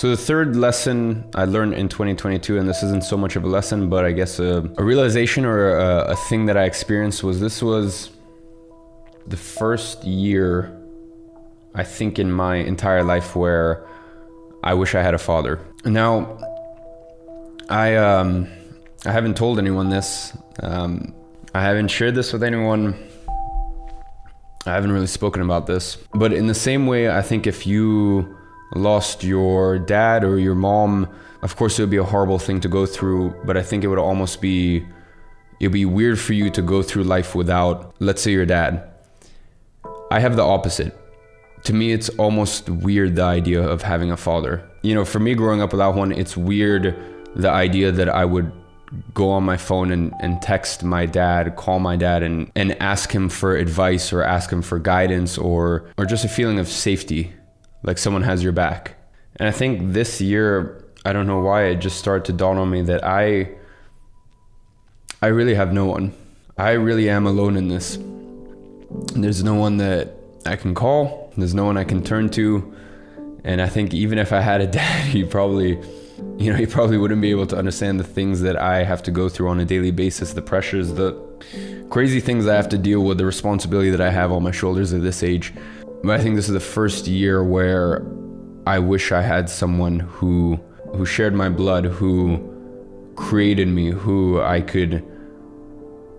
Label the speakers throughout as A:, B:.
A: So the third lesson I learned in 2022, and this isn't so much of a lesson, but I guess a realization or a thing that I experienced was the first year, I think, in my entire life where I wish I had a father. Now, I haven't told anyone this. I haven't shared this with anyone. I haven't really spoken about this. But in the same way, I think if you lost your dad or your mom, of course it would be a horrible thing to go through, but I think it would almost be, it'd be weird for you to go through life without, let's say, your dad. I have the opposite. To me, it's almost weird, the idea of having a father. You know, for me growing up without one, it's weird, the idea that I would go on my phone and text my dad, call my dad and ask him for advice or ask him for guidance or just a feeling of safety, like someone has your back. And I think this year, I don't know why, it just started to dawn on me that I really have no one. I really am alone in this. There's no one that I can call. There's no one I can turn to. And I think even if I had a dad, he probably wouldn't be able to understand the things that I have to go through on a daily basis, the pressures, the crazy things I have to deal with, the responsibility that I have on my shoulders at this age. But I think this is the first year where I wish I had someone who shared my blood, who created me, who I could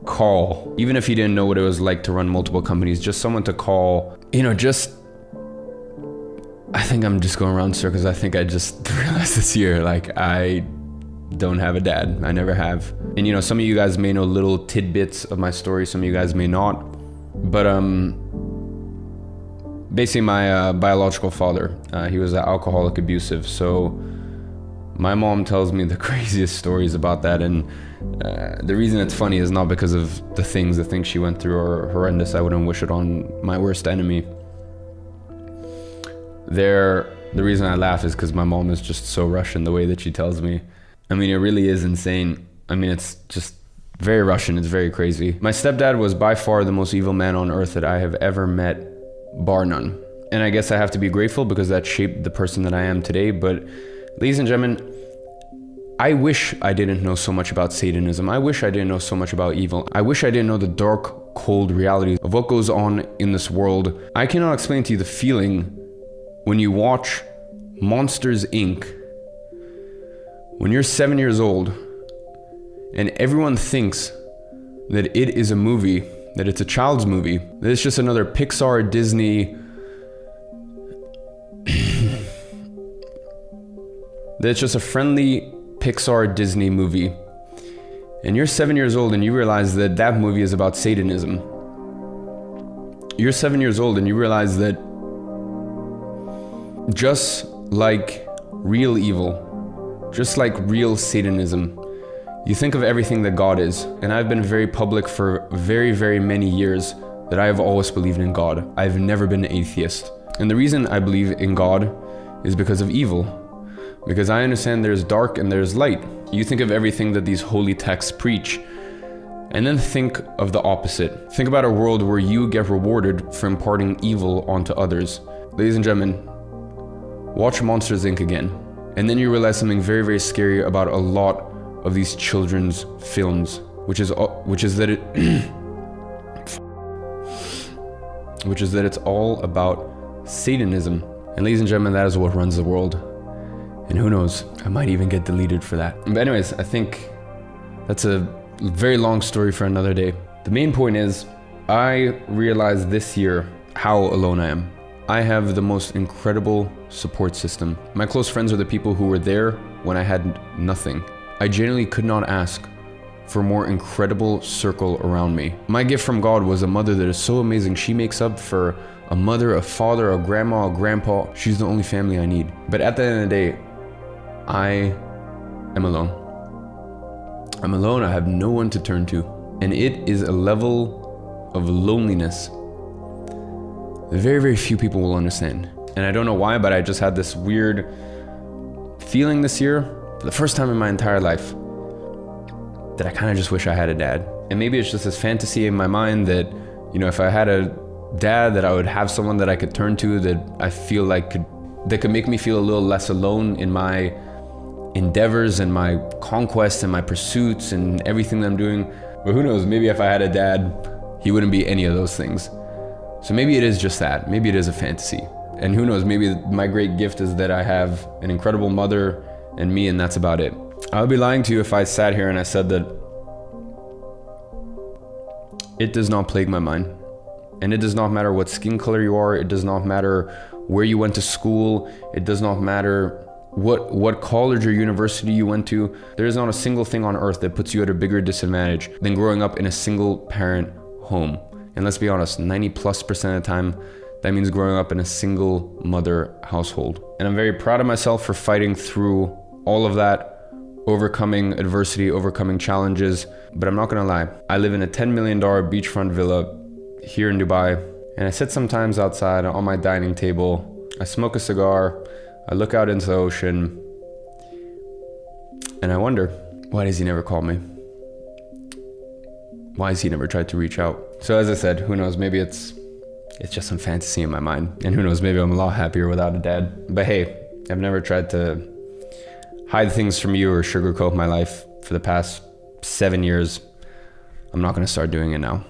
A: call, even if he didn't know what it was like to run multiple companies, just someone to call, I think I'm just going around circles. I think I just realized this year, like, I don't have a dad. I never have. And some of you guys may know little tidbits of my story, some of you guys may not, but basically my biological father, he was alcoholic, abusive. So my mom tells me the craziest stories about that, and the reason it's funny is not because of the things she went through are horrendous. I wouldn't wish it on my worst enemy. The reason I laugh is because my mom is just so Russian the way that she tells me. I mean, it really is insane. I mean, it's just very Russian. It's very crazy. My stepdad was by far the most evil man on earth that I have ever met, bar none. And I guess I have to be grateful because that shaped the person that I am today. But ladies and gentlemen, I wish I didn't know so much about Satanism. I wish I didn't know so much about evil. I wish I didn't know the dark, cold reality of what goes on in this world. I cannot explain to you the feeling when you watch Monsters, Inc., when you're 7 years old and everyone thinks that it is a movie, that it's a child's movie, that it's just another Pixar, Disney, that it's just a friendly Pixar, Disney movie. And you're 7 years old and you realize that that movie is about Satanism. You're 7 years old and you realize that just like real evil, just like real Satanism, you think of everything that God is. And I've been very public for very, very many years that I have always believed in God. I've never been an atheist. And the reason I believe in God is because of evil. Because I understand there's dark and there's light. You think of everything that these holy texts preach, and then think of the opposite. Think about a world where you get rewarded for imparting evil onto others. Ladies and gentlemen, watch Monsters, Inc. again, and then you realize something very, very scary about a lot of these children's films, which is that it's all about Satanism. And ladies and gentlemen, that is what runs the world. And who knows, I might even get deleted for that. But anyways, I think that's a very long story for another day. The main point is, I realized this year how alone I am. I have the most incredible support system. My close friends are the people who were there when I had nothing. I genuinely could not ask for a more incredible circle around me. My gift from God was a mother that is so amazing. She makes up for a mother, a father, a grandma, a grandpa. She's the only family I need. But at the end of the day, I am alone. I'm alone. I have no one to turn to. And it is a level of loneliness that very, very few people will understand. And I don't know why, but I just had this weird feeling this year, for the first time in my entire life, that I kind of just wish I had a dad. And maybe it's just this fantasy in my mind that, if I had a dad, that I would have someone that I could turn to, that I feel like could that could make me feel a little less alone in my endeavors and my conquests and my pursuits and everything that I'm doing. But who knows, maybe if I had a dad, he wouldn't be any of those things. So maybe it is just that. Maybe it is a fantasy. And who knows, maybe my great gift is that I have an incredible mother and me, and that's about it. I would be lying to you if I sat here and I said that it does not plague my mind. And it does not matter what skin color you are. It does not matter where you went to school. It does not matter what college or university you went to. There is not a single thing on earth that puts you at a bigger disadvantage than growing up in a single parent home. And let's be honest, 90+% of the time, that means growing up in a single mother household. And I'm very proud of myself for fighting through all of that, overcoming adversity, overcoming challenges. But I'm not gonna lie, I live in a $10 million beachfront villa here in Dubai. And I sit sometimes outside on my dining table, I smoke a cigar, I look out into the ocean, and I wonder, why does he never call me? Why has he never tried to reach out? So as I said, who knows, maybe it's just some fantasy in my mind. And who knows, maybe I'm a lot happier without a dad. But hey, I've never tried to hide things from you or sugarcoat my life for the past 7 years. I'm not gonna start doing it now.